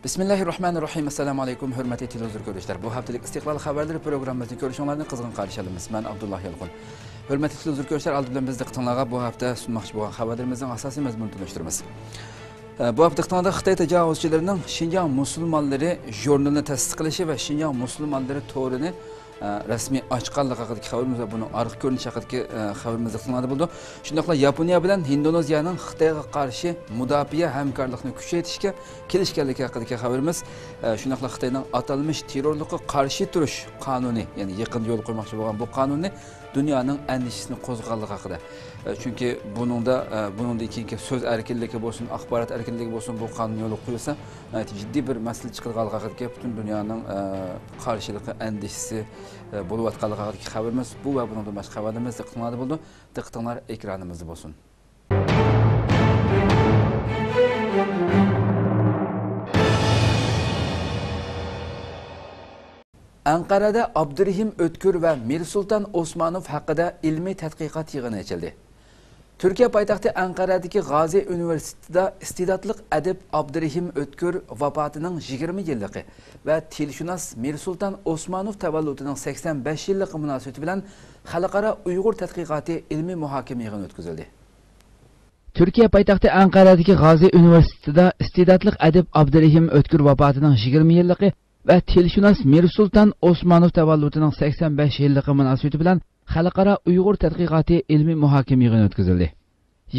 Bismillahirrahmanirrahim. Assalamu alaykum hurmatli televizor ko'ruvchilar. Bu haftalik istiqlol xabarlari programmamizni ko'rishinglarni qizg'in qarshi olamiz. Men Abdulloh Yalqin. Hurmatli televizor ko'ruvchilar, oldin bilan bizni qitinglarga bu hafta sunmoqchi bo'lgan xabarlarimizning asosiy mazmunini tunishtiramiz. Bu hafta qitinglarda Xitoy tajovuzchilarining Xinjiang musulmonlari jurnalini tasdiq qilishi va Xinjiang musulmonlari to'rini rasmiy ochganligi haqidagi xabarimiz va buni orqa ko'rinishi haqidagi xabarimizni qitinglarda bo'ldi. Shundaqla Yaponiya bilan Indoneziyaning Xitoyga qarshi mudofaa hamkorlikni kuchaytirishga kelishganligi haqidagi xabarimiz. Shundaqla Xitoyning atalmish terrorlikqa qarshi turish qonuni, ya'ni yaqin yo'l qo'ymoqchi bo'lgan bu qonunni dunyoning andishisini qo'zg'alganligi haqida. Chunki buningda keyingi so'z erkinligi bo'lsin, axborot erkinligi bo'lsin, bu qonun yo'l qo'yilsa, jiddiy bir masala chiqarganligi haqida butun dunyoning qarshiligi, andishisi bo'layotganligi haqidagi xabarimiz. Bu va buningdan boshqa xabarlarimiz diqqatingizda bo'ldi. Diqqatinglar ekranimizda bo'lsin. Anqarada Abdurahim O'tkir va Mirsulton Osmonov haqida ilmiy tadqiqot yig'ini ochildi. Turkiya poytaxti Anqaradagi G'azi universitetida iste'dodli adib Abdurahim O'tkir vafotining 20 yilligi va tilshunos Mirsulton Osmonov tavalludining 85 yilligi munosabati bilan xalqaro Uyg'ur tadqiqoti ilmiy muhokama yig'ini o'tkazildi. Turkiya poytaxti Anqaradagi G'azi universitetida iste'dodli adib Abdurahim O'tkir vafotining 20 yilligi va tilshunos Mirsulton Osmonov tavalludining 85 yilligi munosabati bilan xalqaro Uyg'ur tadqiqoti ilmiy muhokama yig'ini o'tkazildi.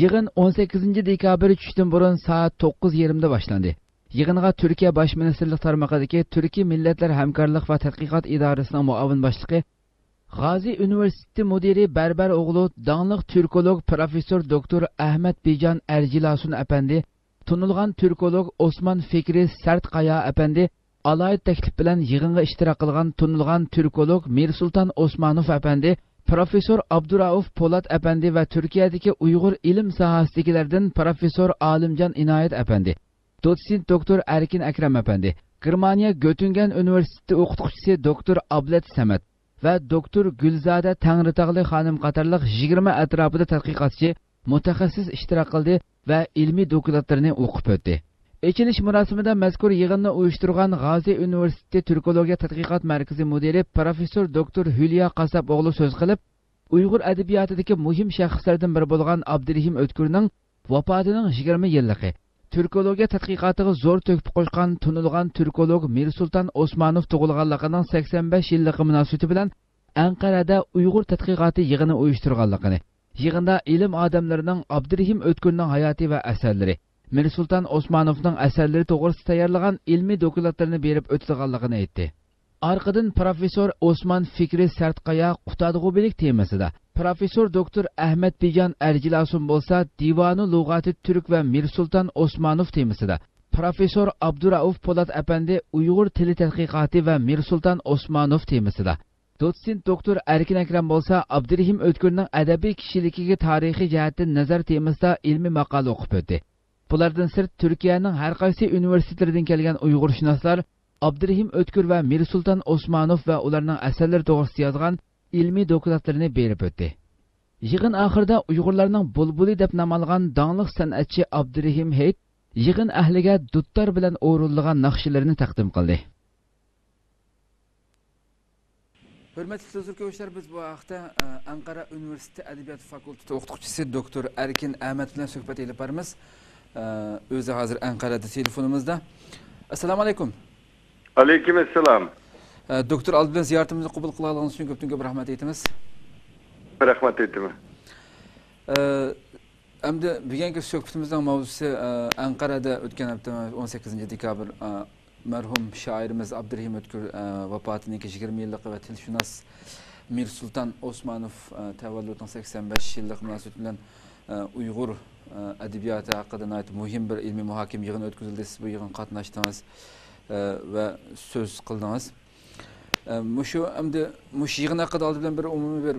Yig'in 18 dekabr tushdan burun soat 9:20 da boshlandi. Yig'inga Turkiya Bosh ministrlik tarmog'idagi Turkiy millatlar hamkorlik va tadqiqot idorasining muavin boshlig'i, G'azi universiteti mudiri Barbar o'g'li, donliq turkolog professor doktor Ahmad Bijan Erjilasun apandi, tunilgan turkolog Osman Fikri Sartqaya apandi, alayet taklif bilan yig'inga ishtirok qilgan tunilgan turkolog Mirsulton Osmonov apandi, professor Abdurauf Polat apandi va Turkiyadagi Uyg'ur ilm sohasidagilardan professor Olimjon Inoyat apandi, dotsent doktor Erkin Akram apandi, Germaniya Göttingen universiteti o'qituvchisi doktor Ablet Samat va doktor Gulzada Tangritog'li xonim qatorliq 20 atrofida tadqiqotchi, mutaxassis ishtirok qildi va ilmiy dokladlarini o'qib o'tdi. Echilish marosimida mazkur yig'inni uyushtirgan G'azi universiteti Turkologiya tadqiqot markazi mudiri professor doktor Hülya Qasab o'g'li so'z qilib, Uyg'ur adabiyotidagi muhim shaxslardan biri bo'lgan Abdurahim O'tkirning vafotining 20 yilligi, Turkologiya tadqiqotiga zo'r to'kib qo'shgan tunilgan turkolog Mirsulton Osmonov tug'ilganligining 85 yilligi munosabati bilan Anqarada Uyg'ur tadqiqoti yig'ini uyushtirganligini, yig'inda ilm odamlarining Abdurahim O'tkirning hayoti va asarlari, Mirsulton Osmonovning asarlari to'g'risida tayyorlagan ilmiy dokladlarini berib o'tilganligini aytdi. Arqadan professor Osman Fikri Sartqaya Qutadg'ubilik temasida, professor doktor Ahmad Bijan Erjilasun bo'lsa Divonu Lug'ati Turk va Mirsulton Osmonov temasida, professor Abdurauf Polat apandi Uyg'ur tili tadqiqoti va Mirsulton Osmonov temasida, dotsent doktor Erkin Akram bo'lsa Abdurahim O'tkirning adabiy kishiligiga tarixiy jihatdan nazar temasida ilmiy maqola o'qib o'tdi. Bulardan sirt Turkiyaning har qaysi universitetlaridan kelgan Uyg'urshunoslar Abdurahim O'tkir va Mirsulton Osmonov va ularning asarlari to'g'risida yozgan ilmiy dokladlarini berib o'tdi. Yig'in oxirida Uyg'urlarning bulbuli deb nom olgan donliq san'atchi Abdurahim Hayit yig'in ahliga duttar bilan o'rilgan naqshlarini taqdim qildi. Hurmatli tuziluvchilar, biz bu haqda Anqara universiteti adabiyot fakulteti o'qituvchisi doktor Erkin Ahmad bilan suhbat olib boramiz. O'zi hozir Anqarada telefonimizda. Assalomu alaykum. Aleyküm assalom. Doktor oldin ziyoratimizni qabul qilganingiz uchun ko'p rahmat aytamiz. Rahmat aytaman. Endi bugungi suhbatimizning mavzusi Anqarada o'tgan hafta 18 dekabr marhum shoirimiz Abdurahim O'tkir vafotining 20 yilligi va tilshunos Mirsulton Osmonov tavalludining 85 yilligi munosabati bilan Uyg'ur adabiyoti haqida muhim bir ilmiy muhokama yig'ini o'tkazildi. Siz bu yig'inga qatnashdingiz va so'z qildingiz. Mush yig'in haqida oldin bilan bir umumiy bir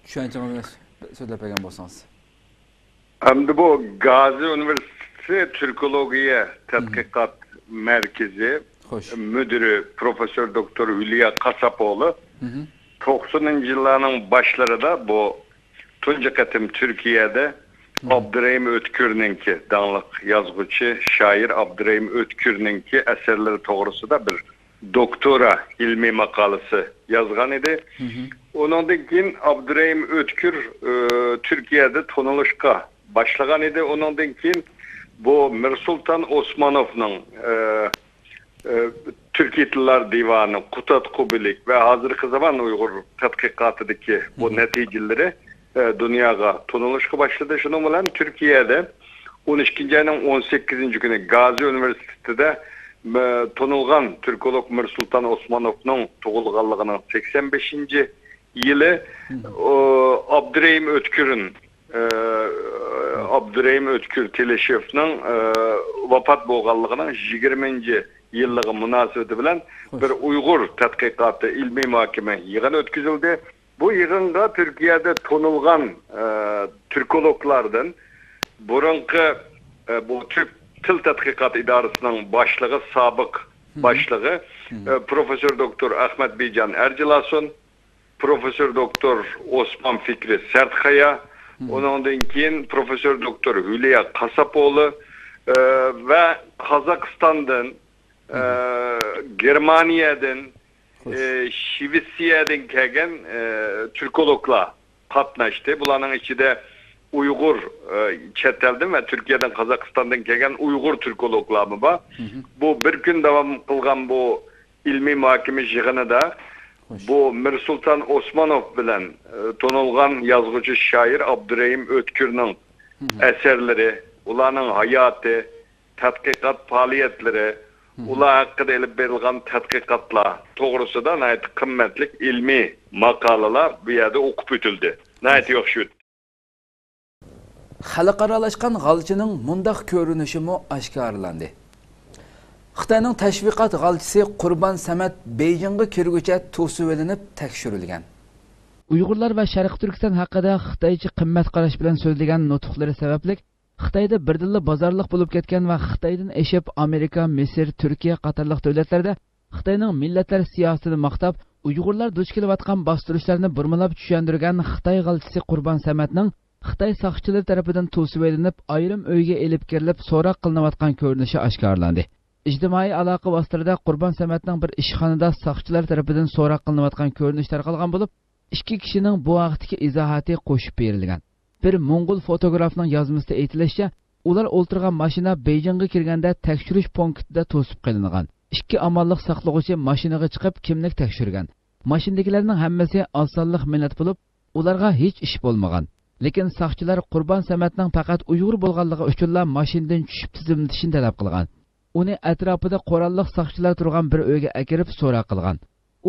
tushunchangizni so'zlab bergan bo'lsangiz. Endi bu Gazi Üniversitesi Türkologiya Tadqiqot Merkezi müdürü Profesör Doktor Hülya Qasapoğlu 90'ın yıllarının başlarında bu tunca katım Türkiye'de Abdurrahim Ötkür'ninki, dağlık yazgıcı, şair Abdurrahim Ötkür'ninki eserleri doğrusunda bir doktora ilmi makalası yazgan idi. Onundan keyin Abdurrahim Ötkür Türkiye'de tanılışka başlagan idi. Onundan keyin bu Mirsultan Osmanov'ның Türkiye Tiller Divanı, Kutat Kubilik ve hazırki zaman Uygur tadqiqatıdaki bu neticeleri dünyaya tanılışka başladı. Şunun bilen Türkiye'de 12. ayının 18. günü Gazi Üniversitesi'de tanılgan Türkolog Mirsultan Osmanov'ның tuğulganlığının 85. yılı Abdurrahim Ötkür'ün Abdurrahim Ötkür Teleşev'nin vafat bolganlığının 20. yıllığı münasebeti bilen bir Uygur tadqiqatı ilmi mahkeme yığını ötküzüldü. Bu yığınga Türkiye'de tanılgan Türkologlardan burunki bu Türk Til Tadqiqat İdarasının başlığı, sabık başlığı Profesör Doktor Ahmet Beycan Ercilason, Profesör Doktor Osman Fikri Sertkaya, ondan keyin Profesör Doktor Hülya Kasapoğlu ve Kazakistan'dan, Germaniyadan, Şivitsiya'dan kelgen Türkologlar katnaştı. Bularning içinde Uygur chet elden ve Türkiye'den, Kazakistan'dan kelgen Uygur Türkologlar mı var? Bu bir gün devam kılgan bu ilmi mahkeme yığınida bu Mirsultan Osmanov bilen tanılgan yazgıcı şair Abdurrahim Ötkür'ның eserleri, ularning hayatı, tadqiqat faaliyetleri, ular hakkında elip verilgan tadqiqatlar doğrusunda nayet kıymetli ilmi makalalar bu yerde okup ötüldü. Nayet yok şu. Xalqaralashgan g'alchining mundaq ko'rinishi mu oshkorlandi. Xitoyning tashviqot g'alchisi Qurbon Samat Beijingga kirgucha to'sib olinib tekshirilgan. Uyg'urlar va Sharq Turkiston haqida Xitoycha qimmat qarash bilan so'zlagan nutqlari sababli Xitoyda birdilla bozorliq bo'lib ketgan va Xitoydan eshib Amerika, Misr, Turkiya qatorliq davlatlarda Xitoyning millatlar siyosatini maqtab, Uyg'urlar duch kelayotgan bostirishlarni burmalab tushundirgan Xitoy g'alchisi Qurbon Samatning Xitoy saqchilari tarafidan to'sib olinib, ayrim uyga elib kirilib, so'roq qilinayotgan ko'rinishi oshkorlandi. Ijtimoiy aloqa vositalarida Qurbon Samatning bir ishxonada saqchilar tarafidan so'roq qilinayotgan ko'rinish tarqalgan bo'lib, ikki kishining bu vaqtdagi izohati qo'shib berilgan. Bir Mo'ng'ul fotografning yozmasida aytilishicha, ular o'ltirgan mashina Beijingga kirganda tekshirish punktida to'sib qilingan. Ikki amonliq saqlovchi mashinaga chiqib kimlik tekshirgan. Mashinadagilarning hammasi osonliq millat bo'lib, ularga hech ish bo'lmagan. Lekin saqchilar Qurbon Samatning faqat Uyg'ur bo'lganligi uchunla mashinadan tushib tizimlatishni talab qilgan. Uni atrofida qurolliq saqchilar turgan bir uyga akirib so'roq qilgan.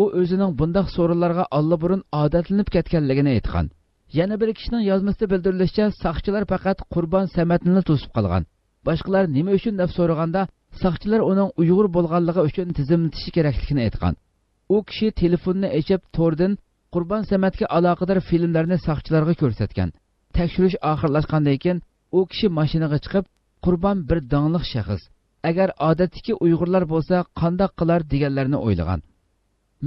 U o'zining bunday so'rovlarga allaburun odatlanib ketganligini aytgan. Yana bir kishining yozmasida bildirilishicha, saqchilar faqat Qurbon Samatni to'sib qolgan. Boshqalar nima uchun deb so'raganda, saqchilar uning Uyg'ur bo'lganligi uchun tizimlatishi kerakligini aytgan. U kishi telefonni ochib to'rdan Qurbon Samatga aloqador filmlarni saqchilarga ko'rsatgan. Tekshirish oxirlashgandan keyin u kishi mashinaga chiqib, Qurbon bir dangliq shaxs. Agar odatdagi Uyg'urlar bo'lsa, qanday qilar deganlarni o'ylagan.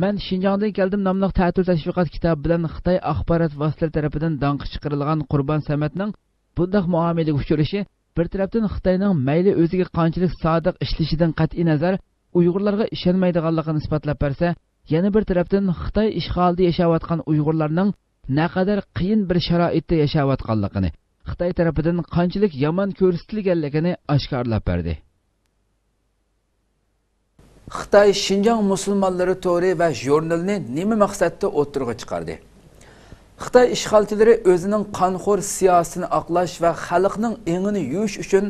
Men Xinjiangdan keldim nomli ta'til tashviqot kitobi bilan Xitoy axborot vositalari tarafidan danq chiqarilgan Qurbon Samatning bunday muomalaga uchrashi bir tarafdan Xitoyning mayli o'ziga qanchalik sodiq ishlashidan qat'iy nazar Uyg'urlarga ishonmaydiganligini isbotlab bersa, yana bir tarafdan Xitoy ishg'olida yashayotgan Uyg'urlarning naqadar qiyin bir sharoitda yashayotganligini, Xitoy tarafidan qanchalik yomon ko'rsatilganligini oshkorlab berdi. Xitoy Xinjiang musulmonlari to'ri va jurnalni nima maqsadda o'tirg'a chiqardi? Xitoy ishg'olchilari o'zining qonxo'r siyosatini oqlash va xalqning engini yuvish uchun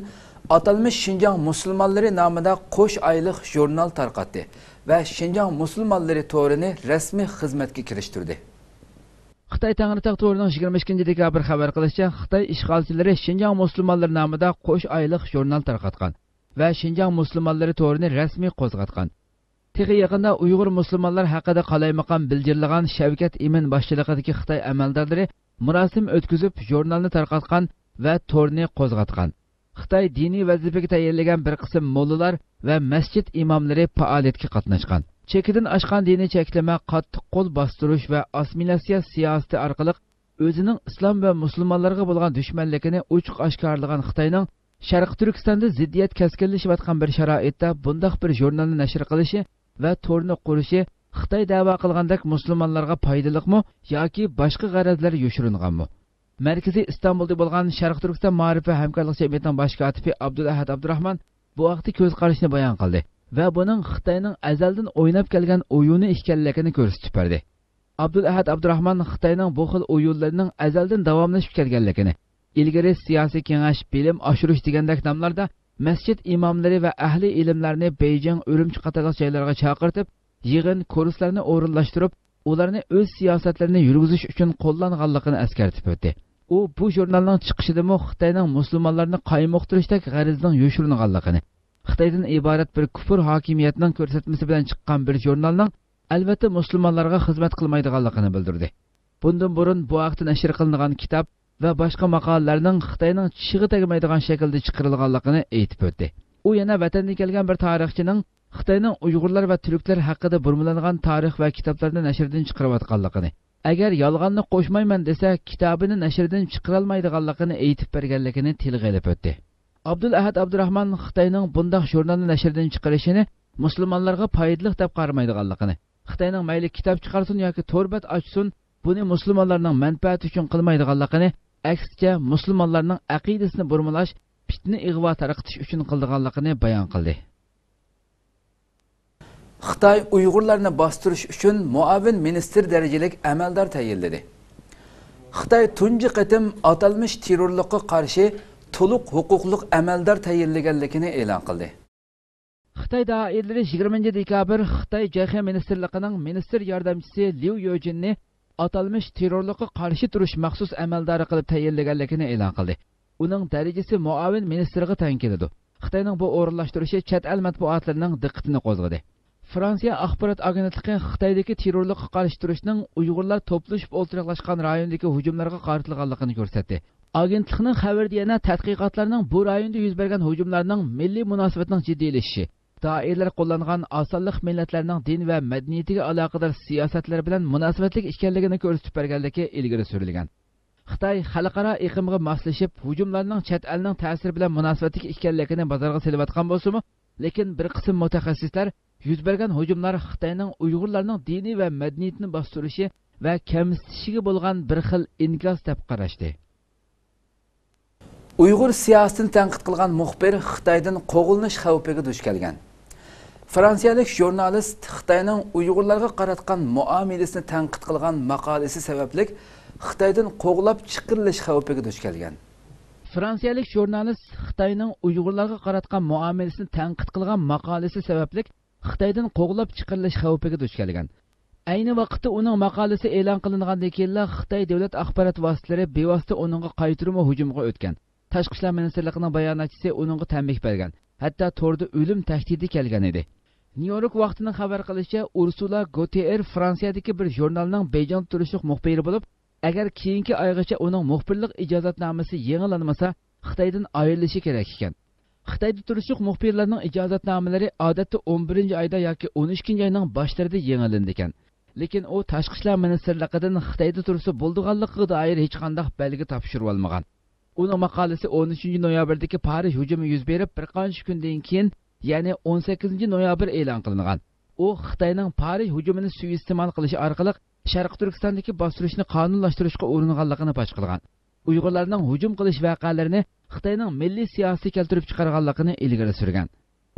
atalmish Xinjiang musulmonlari nomida qo'sh oylik jurnal tarqatdi va Xinjiang musulmonlari to'rini rasmiy xizmatga kirishtirdi. Xitoy Tangritog to'rining 22 dekabr xabar qilishicha, Xitoy ishg'olchilari Xinjiang musulmonlari nomida qo'sh oylik jurnal tarqatgan va Xinjiang musulmonlari to'rini rasmiy qo'zg'atgan. Texi yaqinda Uyg'ur musulmonlar haqida qalaymaqam bildirilgan Shavkat Imin boshchiligidagi Xitoy amaldorlari murosim o'tkazib jurnalni tarqatgan va to'rni qo'zg'atgan. Xitoy diniy vazifaga tayyorlagan bir qism mollalar va masjid imomlari faoliyatga qatnashgan. Chekidan oshgan diniy cheklama, qattiq qo'l bostirish va assimilyatsiya siyosati orqali o'zining islom va musulmonlarga bo'lgan dushmanligini ochiq oshkorlagan Xitoyning Sharq Turkistonda ziddiyat keskinlashayotgan bir sharoitda bundoq bir jurnalni nashr qilishi va to'rni qurishi Xitoy da'vo qilgandek musulmonlarga foydaliqmi yoki boshqa g'arazlar yoshiringanmi? Markaziy Istanbulda bo'lgan Sharq Turkiston ma'rif va hamkorlik jamiyatining bosh kotibi Abdulahad Abdurahmon bu vaqtda ko'z qarashini bayon qildi va buning Xitoyning azaldan o'ynab kelgan o'yini ekanligini ko'rsatib berdi. Abdulahad Abdurahmon Xitoyning bu xil o'yinlarining azaldan davomlashib kelganligini, ilgari siyosiy kengash, bilim oshirish degandek nomlarda masjid imomlari va ahli ilmlarni Beijing, Urumchi qatorli joylarga chaqirtib, yig'in kurslarni o'rinlashtirib, ularni o'z siyosatlarini yurgizish uchun qo'llanganligini eskartib o'tdi. U bu jurnalning chiqishida Xitoyning musulmonlarni qaymoqtirishdek g'arizning yoshiringanligini, Xitoydan iborat bir kufr hokimiyatining ko'rsatmasi bilan chiqqan bir jurnalning albatta musulmonlarga xizmat qilmaydiganligini bildirdi. Bundan burun bu vaqtda nashr qilingan kitob va boshqa maqolalarning Xitoyning tishig'i tegmaydigan shaklda chiqarilganligini aytib o'tdi. U yana vatandan kelgan bir tarixchining Xitoyning Uyg'urlar va Turklar haqida burmalangan tarix va kitoblarni nashrdan chiqarayotganligini, agar yolg'onni qo'shmayman desa, kitobini nashrdan chiqarolmaydiganligini aytib berganligini tilga olib o'tdi. Abdulahad Abdurahmon Xitoyning bundoq jurnalni nashrdan chiqarishini musulmonlarga foydali deb qaramaydiganligini, Xitoyning mayli kitob chiqarsin yoki to'rbat ochsin, buni musulmonlarning manfaati uchun qilmaydiganligini, aksincha musulmonlarning aqidasini burmalash, fitna ig'vo tarqatish uchun qildiganligini bayon qildi. Xitoy Uyg'urlarni bostirish uchun muavin ministr darajalik amaldor tayinladi. Xitoy tunji qatim atalmış terrorlikqa qarshi to'liq huquqli amaldor tayinlaganligini e'lon qildi. Xitoy doiralari 20 dekabr Xitoy JX ministrligining ministr yordamchisi Liu Yojinni atalmış terrorlikqa qarshi turish maxsus amaldori qilib tayinlaganligini e'lon qildi. Uning darajasi muavin ministrga teng keladi. Xitoyning bu o'rinlashtirishi chet el matbuotlarining diqqatini qo'zg'adi. Fransiya axborot agentligi Xitoydagi terrorlikqa qarshi turishning Uyg'urlar to'plashib o'ltiraqlashgan rayondagi hujumlarga qaratilganligini ko'rsatdi. Agentlikning xabarida yana tadqiqotlarning bu rayonda yuz bergan hujumlarning milliy munosabatning jiddiylashishi, doirlar qo'llangan osonlik millatlarning din va madaniyatiga aloqador siyosatlar bilan munosabatli ekanligini ko'rsatib berganligi ilgari surilgan. Xitoy xalqaro iqlimga moslashib, hujumlarning chet elning ta'siri bilan munosabatli ekanligini bozorga selayotgan bo'lsa-mu, lekin bir qism mutaxassislar yuz bergan hujumlar Xitoyning Uyg'urlarning diniy va madaniyatini bostirishi va kamsitishiga bo'lgan bir xil inkos deb qarashdi. Uyg'ur siyosatini tanqid qilgan muxbir Xitoydan qo'g'ilnish xavfiga duch kelgan. Fransiyalik jurnalist Xitoyning Uyg'urlarga qaratgan muomalasini tanqid qilgan maqolasi sababli Xitoydan qo'g'lab chiqarilish xavfiga duch kelgan. Fransiyalik jurnalist Xitoyning Uyg'urlarga qaratgan muomalasini tanqid qilgan maqolasi sababli Xitoydan qo'g'lab chiqarilish xavfiga duch kelgan. Ayni vaqtda uning maqolasi e'lon qilingandan keyin Xitoy davlat axborot vositalari bevosita uningga qaytirma hujumga o'tgan. Tashqi ishlar ministrligining bayonotchisi uningga tanbeh bergan. Hatto to'rda o'lim tahdidi kelgan edi. New-York vaqtining xabar qilishicha, Ursula Gautier Fransiyadagi bir jurnalning Beijing turishliq muxbiri bo'lib, agar keyingi oygacha uning muxbirlik ijozatnomasi yangilanmasa, Xitoydan ayrilishi kerak ekan. Xitoyda turishliq muxbirlarning ijozatnomalari odatda 11-oyda yoki 12-oyning boshlarida yangilandi ekan. Lekin u tashqi ishlar ministrligidan Xitoyda tursa bo'ldiganligiga doir hech qanday belgi topshirib olmagan. Uning maqolasi 13-noyabrdagi Parij hujumi yuz berib, bir qancha kundan keyin, ya'ni 18-noyabr e'lon qilingan. U Xitoyning Parij hujumini suiiste'mol qilish orqali Sharq Turkistondagi bostirishni qonunlashtirishga uringanligini fosh qilgan. Uyg'urlarning hujum qilish voqealarini Xitoyning milliy siyosiy keltirib chiqarganligini ilgari surgan.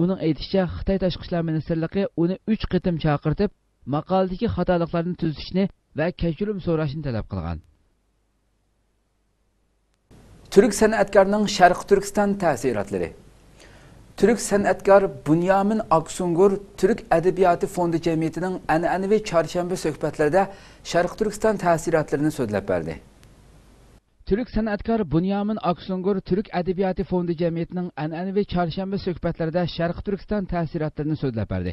Uning aytishicha, Xitoy tashqi ishlar ministrligi uni 3 qitim chaqirtib, maqoladagi xatoliklarni tuzishni va kechirim so'rashni talab qilgan. Türk san'atkorning Sharq Turkiston ta'sirotlari. Türk san'atkor Bunyamin Aksungur Türk adabiyoti fondi jamiyatining an'anaviy chorshanba suhbatlarida Sharq Turkiston ta'sirotlarini so'zlab berdi. Türk san'atkor Bunyamin Aksungur Türk adabiyoti fondi jamiyatining an'anaviy chorshanba suhbatlarida Sharq Turkiston ta'sirotlarini so'zlab berdi.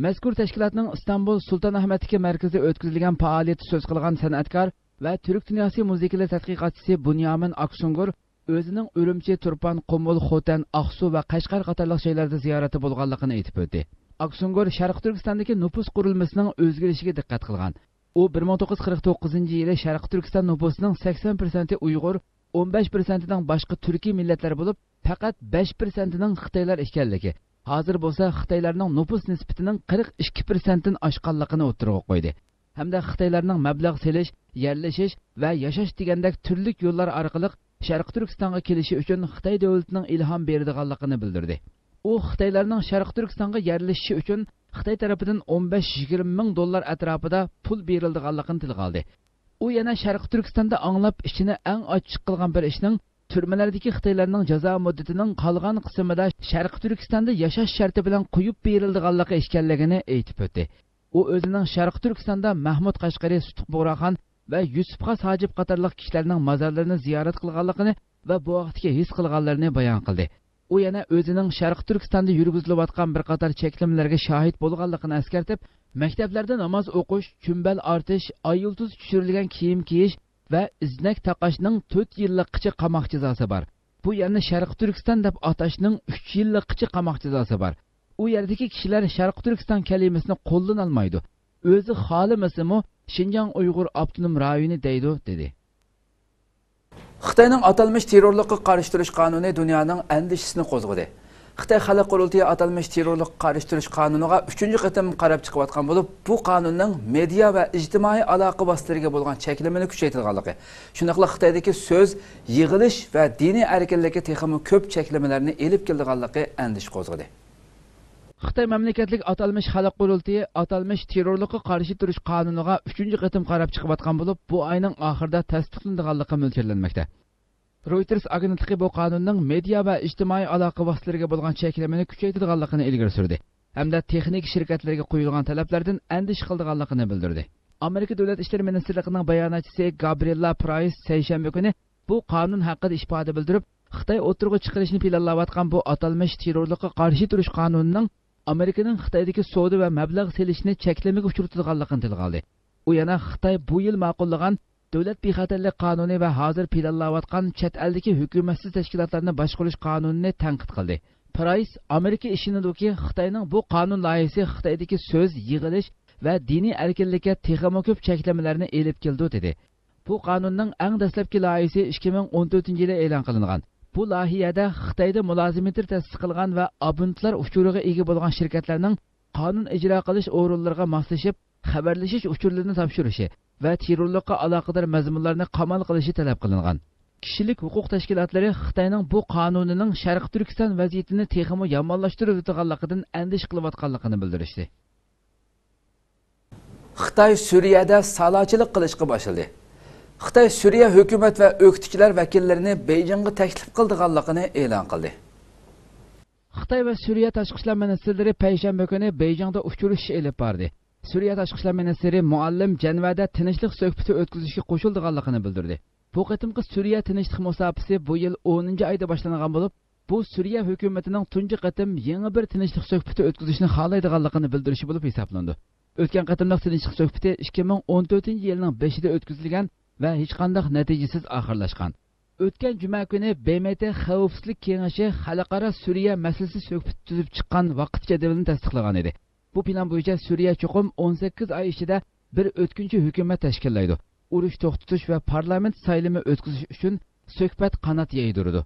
Mazkur tashkilotning Istanbul Sultonahmeddagi markazida o'tkazilgan faoliyati so'z qilgan san'atkor va Türk dunyosi musiqilar tadqiqotchisi Bunyamin Aksungur o'zining Urumchi, Turpan, Qumul, Xotan, Aqsu va Qashqar qatorli joylarda ziyorati bo'lganligini aytib o'tdi. Aksungur Sharq Turkistondagi nüfus qurilmasining o'zgarishiga diqqat qilgan. U 1949-yili Sharq Turkiston nufusining 80% Uyg'ur, 15%ning boshqa turkiy millatlar bo'lib, faqat 5%ning Xitoylar ekanligi. Hozir bo'lsa Xitoylarning nüfus nisbatining 42%dan oshganligini o'tirg'a qo'ydi. Hamda Xitoylarning mablag' selish, yerlashish va yashash degandek turli yo'llar orqali Sharq Turkistonga kelishi uchun Xitoy davlatining ilhom beradiganligini bildirdi. U Xitoylarning Sharq Turkistonga yerlashishi uchun Xitoy tarafidan 15-20 ming dollar atrofida pul berildiganligini tilga oldi. U yana Sharq Turkistonda anglab ishini eng ochiq qilgan bir ishning turmalardagi Xitoylarning jazo muddatining qolgan qismida Sharq Turkistonda yashash sharti bilan qo'yib berildiganligi ekanligini aytib o'tdi. U o'zining Sharq Turkistonda Mahmud Qashqari, Sutuq Bo'raxon va Yusufxos Hojib qatorliq kishilarning mazorlarini ziyorat qilganligini va bu vaqtga his qilganlarini bayon qildi. U yana o'zining Sharq Turkistonda yurgizilayotgan bir qator cheklimlarga shohid bo'lganligini eskartib, maktablarda namoz o'qish, chumbal ortish, oy yulduz tushirilgan kiyim kiyish va iznak taqashning 4 yillikcha qamoq jazosi bor. Bu yerni Sharq Turkiston deb atashning 3 yillikcha qamoq jazosi bor. U yerdagi kishilar Sharq Turkiston kalimasini qo'ldan olmaydi. O'zi xohlamasimi Xinjiang Uyg'ur avtonom rayoni deydi, dedi. Xitoyning atalmış terrorlikqa qarshi turish qonuni dunyoning andishisini qo'zg'adi. Xitoy xalq qurultiyi atalmış terrorlikqa qarshi turish qonuniga 3-qatim qarab chiqayotgan bo'lib, bu qonunning media va ijtimoiy aloqa vositalariga bo'lgan cheklimini kuchaytirganligi, shuningdek Xitoydagi so'z, yig'ilish va diniy erkinlikka texmi ko'p cheklamalarni elib kelganligi andish qo'zg'adi. Xitoy mamlakatlik atalmış xalq qurultiyi atalmış terrorlikqa qarshi turish qonuniga 3-qatim qarab chiqayotgan bo'lib, bu oyning oxirida tasdiqlanganligi mo'ljallanmoqda. Reuters agentligi bu qonunning media va ijtimoiy aloqa vositalariga bo'lgan cheklamani kuchaytirganligini ilgari surdi. Hamda texnik shirkatlarga qo'yilgan talablardan andish qilganligini bildirdi. Amerika Davlat ishlar ministrligining bayonotchisi Gabriela Price seshanba kuni bu qonun haqida ifoda bildirib, Xitoy o'tirg'i chiqarishni planlayotgan bu atalmış terrorlikqa qarshi turish qonunining Amerikaning Xitoydagi savdo va mablag' selishni cheklamaga uchirtirganligini tilga oldi. U yana Xitoy bu yil ma'qullagan davlat bexatarlik qonuni va hozir planlayotgan chet eldagi hukumatsiz tashkilotlarni boshqarish qonunini tanqid qildi. Price Amerika ishonadiki, Xitoyning bu qonun loyihasi Xitoydagi so'z, yig'ilish va diniy erkinlikka texmo ko'p cheklamalarni elib keldi, dedi. Bu qonunning eng dastlabki loyihasi 2014-yili e'lon qilingan. Bu loyihada Xitoyda mulozimiyatlar tasdiqlangan va abonentlar uchuriga ega bo'lgan shirkatlarning qonun ijro qilish o'rinlariga moslashib, xabarlashish uchurlarini topshirishi va terrorlikqa aloqador mazmunlarni qamal qilishi talab qilingan. Kishilik huquq tashkilotlari Xitoyning bu qonunining Sharq Turkiston vaziyatini texmo yomonlashtirib o'tganligidan andish qilayotganligini bildirishdi. Xitoy Suriyada salochilik qilishga boshladi. Xitoy Suriya hukumat va o'qituvchilar vakillarini Beijingga taklif qilganligini e'lon qildi. Xitoy va Suriya tashqi ishlar ministrlari payshanba kuni Beijingda uchrashuv elib bordi. Suriya tashqi ishlar ministri Muallim Janvada tinchlik suhbati o'tkazishga qo'shilganligini bildirdi. Bu qatimqi Suriya tinchlik musofasi bu yil 10-oyda boshlangan bo'lib, bu Suriya hukumatining tunji qatim yangi bir tinchlik suhbati o'tkazishni xohlaydiganligini bildirishi bo'lib hisoblandi. O'tgan qatimliq tinchlik suhbati 2014-yilning 5-ida o'tkazilgan va hech qanday natijasiz oxirlashgan. O'tgan juma kuni BMT Xavfsizlik kengashi xalqaro Suriya masalasi suhbati tuzib chiqqan vaqt jadvalini tasdiqlagan edi. Bu plan bo'yicha Suriya cho'qim 18 oy ichida bir o'tkinchi hukumat tashkillaydi. Urush to'xtatish va parlament saylimi o'tkazish uchun suhbat qanot yaydirdi.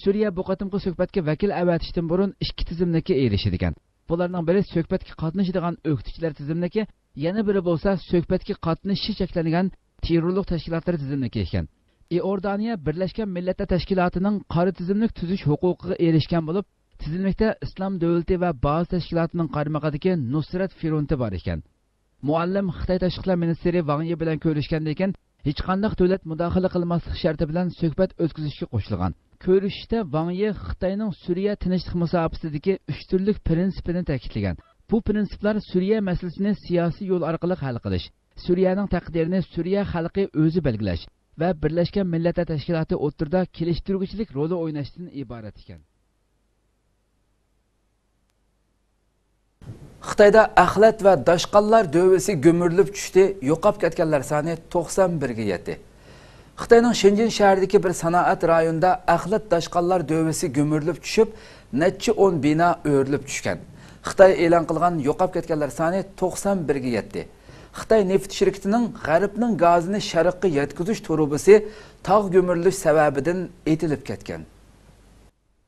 Suriya bu qatimqi suhbatga vakil avatishdan burun 2 tizimlikka erishadigan. Bularning biri suhbatga qatnashadigan o'qituvchilar tizimligi, yana biri bo'lsa suhbatga qatnashishi cheklangan terrorlik tashkilotlari tizimligi ekan. Iordaniya Birlashgan Millatlar Tashkilotining qora tizimlik tuzish huquqiga erishgan bo'lib, tizimlikda Islom davlati va ba'zi tashkilotning qarmog'idagi Nusrat fronti bor ekan. Muallim Xitoy tashqi ishlar ministri Wang Yi bilan ko'rishgandan keyin hech qanday davlat mudohala qilmaslik sharti bilan suhbat o'tkazishga qo'shilgan. Ko'rishishda Wang Yi Xitoyning Suriya tinchlik musobasidagi 3 turlik prinsipini ta'kidlagan. Bu prinsiplar Suriya masalasini siyosiy yo'l orqali hal qilish, Suriyaning taqdirini Suriya xalqi o'zi belgilash va Birlashgan Millatlar Tashkiloti o'rtasida kelishtiruvchilik roli o'ynashdan iborat ekan. Xitoyda axlat va dashqallar dövisi gömürilib tushdi, yo'qolib ketganlar soni 91 ga yetdi. Xitoyning Shenzhen shahridagi bir sanoat rayonida axlat dashqallar dövisi gömürilib tushib, necha 10 bino o'rilib tushgan. Xitoy e'lon qilgan yo'qolib ketganlar soni 91 ga yetdi. Xitoy neft şirketining G'arbning gazini sharqqa yetkazish turubisi tog' gömürilish sababidan etilib ketgan.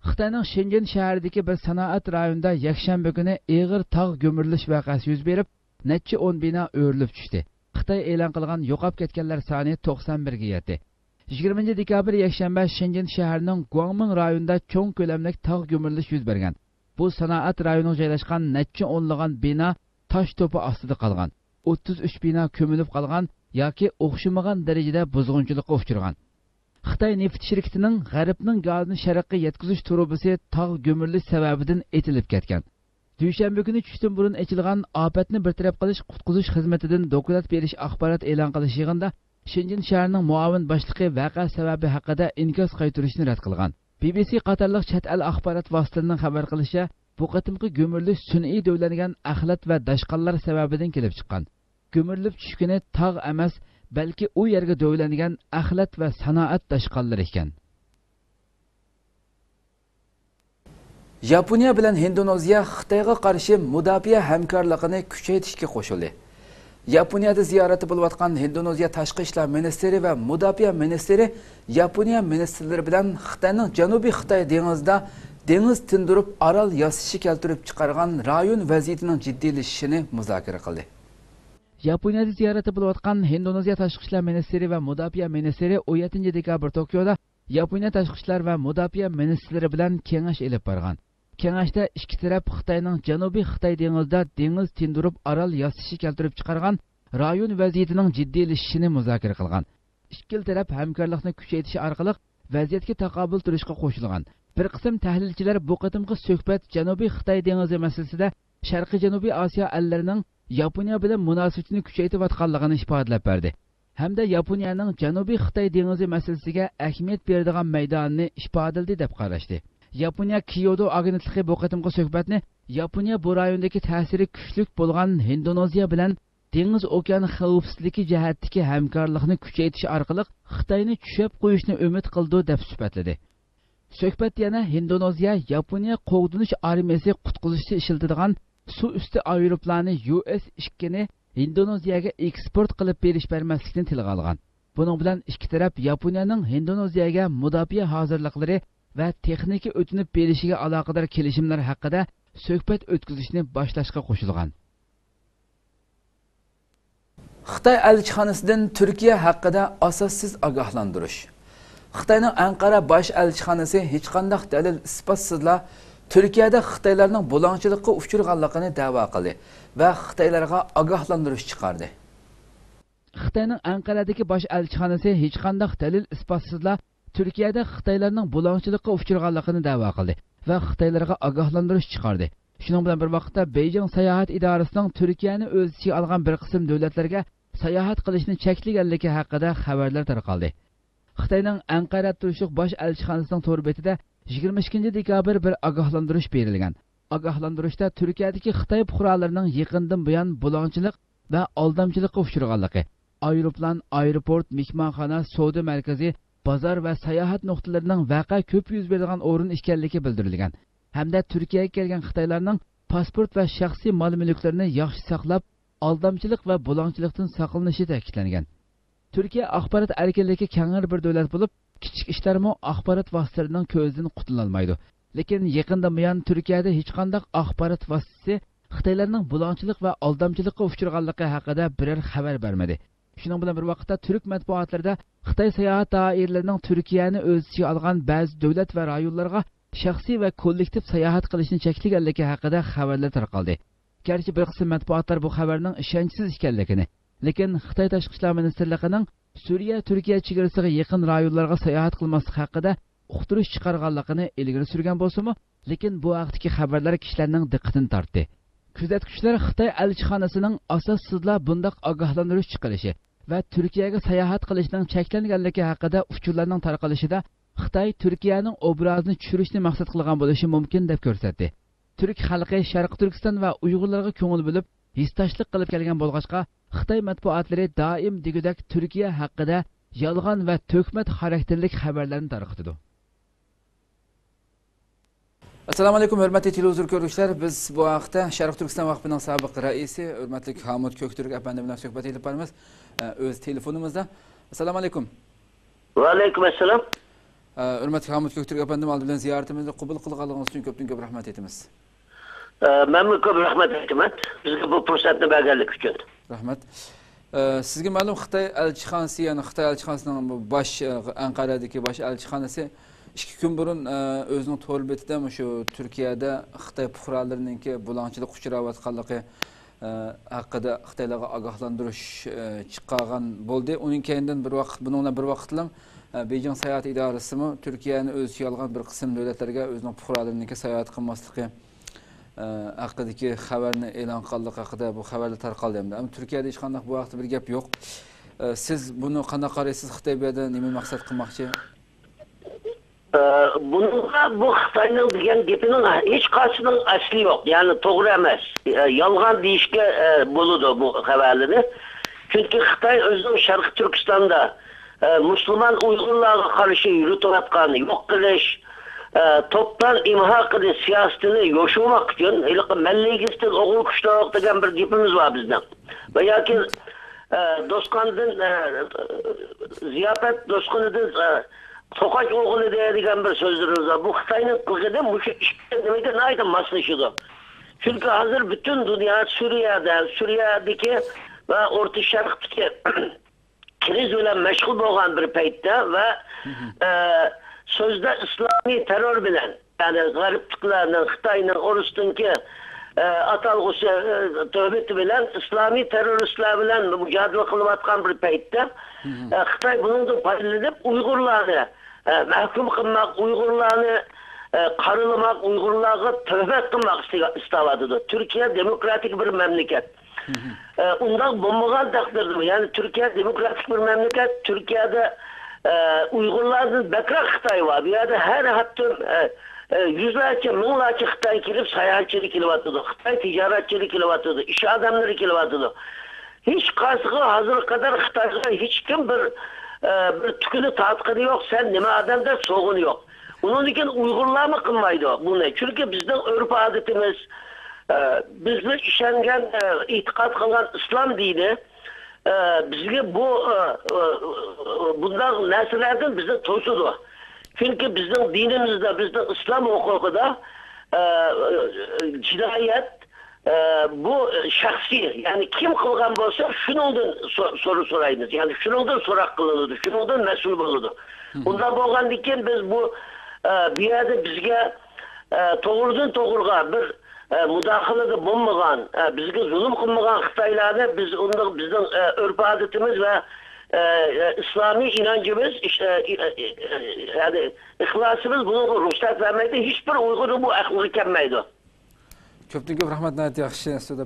Xitoyning Shenzhen shahridagi bir sanoat rayonida yakshanba kuni og'ir tog' gömürilish voqeasi yuz berib, necha 10 bino o'rilib tushdi. Xitoy e'lon qilgan yo'qolib ketganlar soni 91 ga yetdi. 20 dekabr yakshanba Shenzhen shahrining Guangming rayonida cho'ng ko'lamli tog' gömürilish yuz bergan. Bu sanoat rayonida joylashgan necha o'nlagan bino tosh to'pi ostida qolgan. 33 bino ko'milib qolgan yoki o'xshamagan darajada buzg'unchilikka uchragan. Xitoy neft shirkatining G'arbning gazini sharqqa yetkazish turubisi tog' gömürilish sababidan etilib ketgan. Dushanba kuni tushdan burun ochilgan ofatni bartaraf qilish qutqizish xizmatidan doklad berish axborot e'lon qilish yig'inida Shenzhen shahrining muavin boshlig'i voqea sababi haqida inkos qaytarishni rad qilgan. BBC qatorliq chet el axborot vositalarining xabar qilishicha, bu qatimqi gömürilish sun'iy dovlangan axlat va dashqonlar sababidan kelib chiqqan. Gömürilib tushgani tog' emas, balki u yerga dovlangan axlat va sanoat dashqonlari ekan. Yaponiya bilan Indoneziya Xitoyga qarshi mudofaa hamkorligini kuchaytirishga qo'shildi. Yaponiyada ziyorati bo'layotgan Indoneziya tashqi ishlar ministri va mudofaa ministri Yaponiya ministrlari bilan Xitoyning Janubiy Xitoy dengizida dengiz tindirib orol yasishi keltirib chiqargan rayon vaziyatining jiddiylashishini muzokara qildi. Yaponiyada ziyorati bo'layotgan Indoneziya tashqi ishlar ministri va mudofaa ministri 17 dekabr Tokioda Yaponiya tashqi ishlar va mudofaa ministrlari bilan kengash olib borgan. Kengashda ikki taraf Xitoyning Janubiy Xitoy dengizida dengiz tindirib orol yasishi keltirib chiqargan rayon vaziyatining jiddiylashishini muzokara qilgan. Ikki taraf hamkorlikni kuchaytirish orqali vaziyatga taqobil turishga qo'shilgan. Bir qism tahlilchilar bu qatimqi suhbat Janubiy Xitoy dengizi masalasida Sharqiy Janubiy Osiyo allarining Yaponiya bilan munosabatini kuchaytirayotganligini ifodalab berdi. Hamda Yaponiyaning Janubiy Xitoy dengizi masalasiga ahamiyat beradigan maydonini ifodaladi deb qarashdi. Yaponiya Kyoto agentligi bu qatimqi suhbatni Yaponiya bu rayondagi ta'siri kuchli bo'lgan Indoneziya bilan dengiz okean xavfsizligi jihatdagi hamkorlikni kuchaytirish orqali Xitoyni tushib qo'yishni umid qildi deb suhbatladi. Suhbat yana Indoneziya Yaponiya qo'g'dinish armiyasi qutqizishda ishlatadigan suv usti aeroplani US-2 Indoneziyaga eksport qilib berish bermaslikni tilga olgan. Buning bilan ikki taraf Yaponiyaning Indoneziyaga mudofaa hozirliklari va texnika o'tinib berishiga aloqador kelishimlar haqida suhbat o'tkazishni boshlashga qo'shilgan. Xitoy elchixonasidan Turkiya haqida asossiz ogohlantirish. Xitoyning Anqara bosh elchixonasi hech qanday dalil isbotsizla Turkiyada Xitoylarning bo'lonchilikqa uchirganligini da'vo qildi va Xitoylarga ogohlantirish chiqardi. Xitoyning Anqaradagi bosh elchixonasi hech qanday dalil isbotsizla Turkiyada Xitoylarning bo'lonchilikqa uchirganligini da'vo qildi va Xitoylarga ogohlantirish chiqardi. Shuning bilan bir vaqtda Beijing sayohat idorasining Turkiyani o'z ichiga olgan bir qism davlatlarga sayohat qilishni cheklaganligi haqida xabarlar tarqaldi. Xitoyning Anqara turishliq bosh elchixonasining to'r betida 22 dekabr bir ogohlantirish berilgan. Ogohlantirishda Turkiyadagi Xitoy fuqarolarining yaqindan buyon bo'lonchilik va aldamchilikqa uchraganligi, aeroplan, aeroport, mehmonxona, savdo markazi, bozor va sayohat nuqtalarining vaqa ko'p yuz beradigan o'rin ekanligi bildirilgan. Hamda Turkiyaga kelgan Xitoylarning pasport va shaxsiy mol-mulklarini yaxshi saqlab, aldamchilik va bo'lonchilikdan saqlanishi ta'kidlangan. Turkiya axborot erkinligi keng bir davlat bo'lib, kichik ishlarmo axborot vositalarining ko'zidan qutula olmaydi. Lekin yaqinda buyon Turkiyada hech qanday axborot vositasi Xitoylarning bo'lonchilik va aldamchilikqa uchraganligi haqida biror xabar bermadi. Shuning bilan bir vaqtda turk matbuotlarida Xitoy sayohat doiralarining Turkiyani o'z ichiga olgan ba'zi davlat va rayonlarga shaxsiy va kollektiv sayohat qilishni cheklaganligi haqida xabarlar tarqaldi. Garchi bir qism matbuotlar bu xabarning ishonchsiz ekanligini, lekin Xitoy tashqi ishlar ministrligining Suriya Turkiya chegarasiga yaqin rayonlarga sayohat qilmaslik haqida uqtirish chiqarganligini ilgari surgan bo'lsa-mu, lekin bu haqdagi xabarlar kishilarning diqqatini tortdi. Kuzatuvchilar Xitoy elchixonasining asossizla bundoq ogohlantirish chiqarishi va Turkiyaga sayohat qilishning cheklanganligi haqida uchurlarning tarqalishida Xitoy Turkiyaning obrazini tushirishni maqsad qilgan bo'lishi mumkin deb ko'rsatdi. Turk xalqi Sharq Turkiston va Uyg'urlarga ko'ngil bo'lib, hissashlik qilib kelgan bo'lg'achqa, Xitoy matbuotlari doim degudek Turkiya haqida yolg'on va to'kmat xarakterlik xabarlarni tarqatadi. Assalomu alaykum, hurmatli televizor ko'ruvchilar. Biz bu vaqtda Sharq Turkiston vakfining sobiq raisi, hurmatli Hamid Ko'kturk apandi bilan suhbat olib boramiz. O'z telefonimizda. Assalomu alaykum. Va alaykum assalom. Hurmatli Hamid Ko'kturk apandi oldi bilan ziyoratimizni qabul qilganingiz uchun ko'p rahmat aytamiz. Men ko'p rahmat aytaman. Bizga bu fursatni berganlik uchun. Rahmat. Sizga ma'lum Xitoy elchixonasi, ya'ni Xitoy elchixonasining bosh Anqaradagi bosh elchixonasi 2 kun burun o'zining to'l betida shu Turkiyada Xitoy fuqarolarininki bulonchilik uchrayotganligi haqida Xitoylarga ogohlantirish chiqqan bo'ldi. Uning keyindan buningla bir vaqt bilan Beijing sayohat idorasimi Turkiyani o'z ichiga olgan bir qism davlatlarga o'zining fuqarolarininki sayohat qilmasligi haqidagi xabarni e'lon qildi haqida bu xabarlar tarqaldi endi. Ammo Turkiyada hech qanday bu vaqtda bir gap yo'q. Siz buni qanday qaraysiz? Xitoy bu yerda nima maqsad qilmoqchi? Bununla bu Xitoyning degan gapining hech qaysining asli yo'q. Ya'ni to'g'ri emas. Yolg'on deyishga bo'ladi bu xabarlarni. Chunki Xitoy o'zining Sharq Turkistonda musulmon Uyg'urlarga qarshi yuritayotgan yo'q qilish, topdan imho qilish siyosatini yo'shirmoq uchun milliygizdan o'g'il kuchliroq degan bir gapimiz bor bizning. Va yoki do'stqondan ziyofat do'stqonidan Tokaç oğlu degan bir sözlerimiz var. Bu Xitoyning qilgani mushu ishga nimaga aytib moslashadi. Chunki hozir butun dunyo Suriyadagi va O'rta Sharqdagi kriz bilan mashg'ul bo'lgan bir paytda va so'zda islomiy terror bilan, ya'ni g'arbliklarning Xitoyning O'ristonki atalg'usi tövbeti bilan islomiy terroristlar bilan mujodala qilayotgan bir paytda Xitoy bundan foydalanib Uyg'urlarni mahkum qilmoq, Uyg'urlarni qarilamoq, Uyg'urlarga tövbe qilmoq istayotdi. Turkiya demokratik bir mamlakat. Undan bo'lmagan taqdirda, ya'ni Turkiya demokratik bir mamlakat, Turkiyada Uyg'urlarning bakrak Xitoy bor. Bu yerda har hafta yüzlerce, minglarcha Xitoy kelib sayohatchilik qilyapti. Xitoy tijoratchilik qilyapti, ish odamlari qilyapti. Hech qaysiga hozirga qadar Xitoyga hech kim bir tukuni tatqini yo'q, sen nima odamda so'g'ini yo'q. Uning uchun Uyg'urlarni qilmaydi buni. Chunki bizning urf odatimiz, bizni ishongan, e'tiqod qilgan islom dini bizga bundan narsalardan bizni to'sadi. Chunki bizning dinimizda, bizning islom huquqida jinoyat bu shaxsiy, ya'ni kim qilgan bo'lsa shuningdan so'ru so'raymiz. Ya'ni shuningdan so'roq qilinadi, shuningdan mas'ul bo'ladi. Undan bo'lgandan keyin biz bu yerda bizga to'g'ridan to'g'riga bir mudohalada bo'lmagan, bizga zulm qilmagan Xitoylarni biz bizning urf odatimiz va İslami inancımız, yani ixlasımız bunu ruhsat vermekte hiçbir Uygur'u bu aklı gelmeydi. Köpten rahmat nayati yaxshi so'da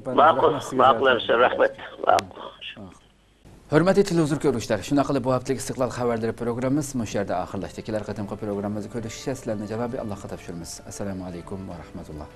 rahmat. Hurmatli televizor ko'ruvchilar, shuna qilib bu haftalik Istiqlol xabarlari programmamiz bu yerda oxirlashdi. Kelar qatimqi programmamizni ko'rishga sizlarni Janobi Allohga topshiramiz. Assalomu alaykum va rahmatulloh.